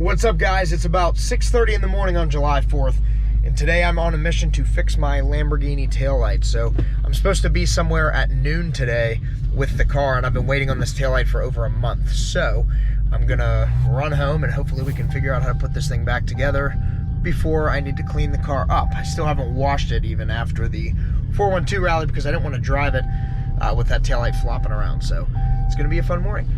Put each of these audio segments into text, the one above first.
What's up, guys? It's about 6:30 in the morning on July 4th, and today I'm on a mission to fix my Lamborghini taillight. So I'm supposed to be somewhere at noon today with the car, and I've been waiting on this taillight for over a month. So I'm gonna run home and hopefully we can figure out how to put this thing back together before I need to clean the car up. I still haven't washed it even after the 412 rally because I don't want to drive it with that taillight flopping around. So it's gonna be a fun morning.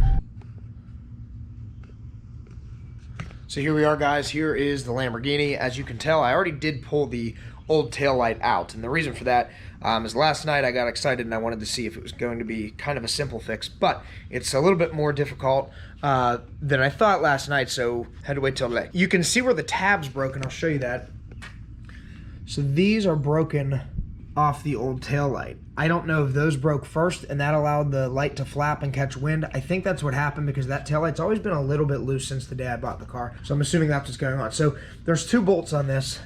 So here we are, guys. Here is the Lamborghini. As you can tell, I already did pull the old taillight out, and the reason for that is last night I got excited and I wanted to see if it was going to be kind of a simple fix, but it's a little bit more difficult than I thought last night, so had to wait till today. You can see where the tab's broken. I'll show you that. So these are broken off the old taillight. I don't know if those broke first and that allowed the light to flap and catch wind. I think that's what happened because that taillight's always been a little bit loose since the day I bought the car. So I'm assuming that's what's going on. So there's two bolts on this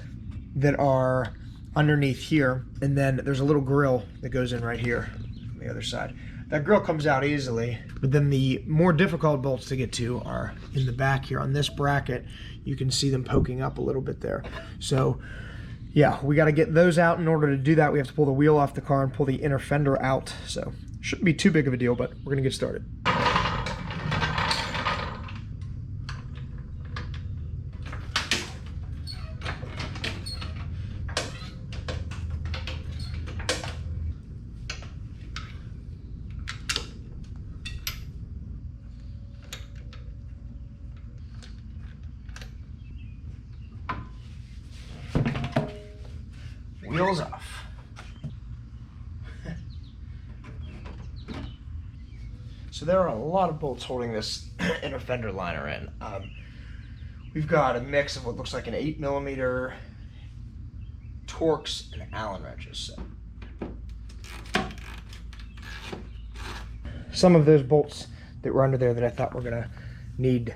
that are underneath here, and then there's a little grill that goes in right here on the other side. That grill comes out easily, but then the more difficult bolts to get to are in the back here. On this bracket, you can see them poking up a little bit there. So yeah, we got to get those out. In order to do that, we have to pull the wheel off the car and pull the inner fender out. So shouldn't be too big of a deal, but we're gonna get started. Wheels off. So there are a lot of bolts holding this inner fender liner in. We've got a mix of what looks like an 8mm Torx and Allen wrenches. So some of those bolts that were under there that I thought were gonna need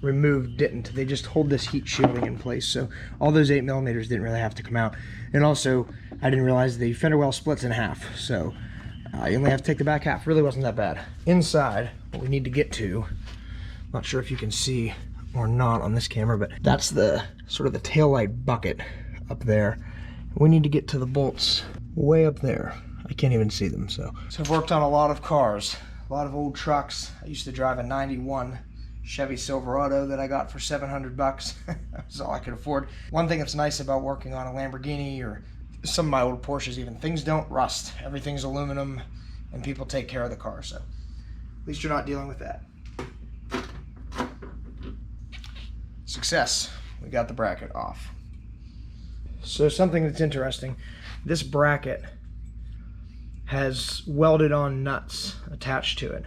removed didn't. They just hold this heat shielding in place, so all those 8mm didn't really have to come out. And also I didn't realize the fender well splits in half, so you only have to take the back half. Really wasn't that bad. Inside, what we need to get to, not sure if you can see or not on this camera, but that's the sort of the taillight bucket up there. We need to get to the bolts way up there. I can't even see them. So I've worked on a lot of cars, a lot of old trucks. I used to drive a 91 Chevy Silverado that I got for $700. That's all I could afford. One thing that's nice about working on a Lamborghini or some of my old Porsches even, things don't rust. Everything's aluminum and people take care of the car, so at least you're not dealing with that. Success. We got the bracket off. So something that's interesting, this bracket has welded on nuts attached to it.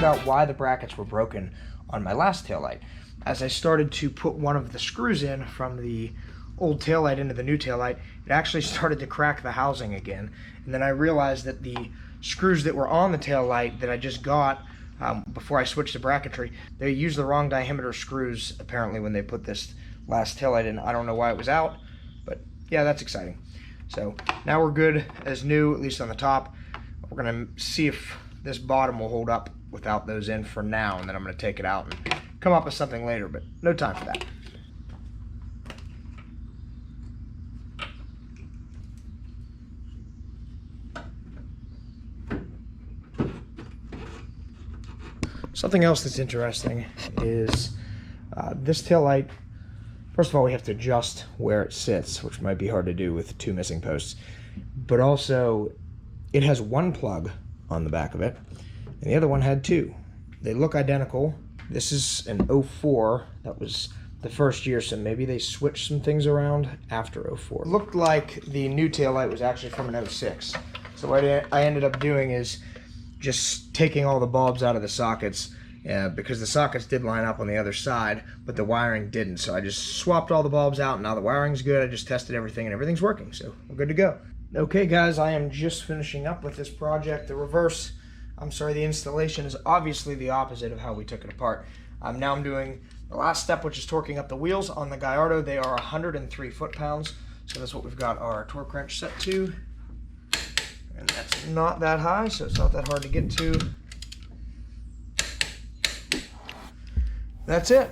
Out why the brackets were broken on my last taillight. As I started to put one of the screws in from the old taillight into the new taillight, it actually started to crack the housing again. And then I realized that the screws that were on the taillight that I just got before I switched to bracketry, they used the wrong diameter screws apparently when they put this last taillight in. I don't know why it was out, but yeah, that's exciting. So now we're good as new, at least on the top. We're gonna see if this bottom will hold up without those in for now, and then I'm going to take it out and come up with something later, but no time for that. Something else that's interesting is this taillight. First of all, we have to adjust where it sits, which might be hard to do with two missing posts, but also it has one plug on the back of it, and the other one had two. They look identical. This is an 04. That was the first year, so maybe they switched some things around after 04. It looked like the new taillight was actually from an 06. So what I ended up doing is just taking all the bulbs out of the sockets because the sockets did line up on the other side, but the wiring didn't. So I just swapped all the bulbs out, and now the wiring's good. I just tested everything, and everything's working, so we're good to go. Okay, guys, I am just finishing up with this project. The installation is obviously the opposite of how we took it apart. Now I'm doing the last step, which is torquing up the wheels on the Gallardo. They are 103 foot-pounds, So that's what we've got our torque wrench set to. And that's not that high, so it's not that hard to get to. That's it.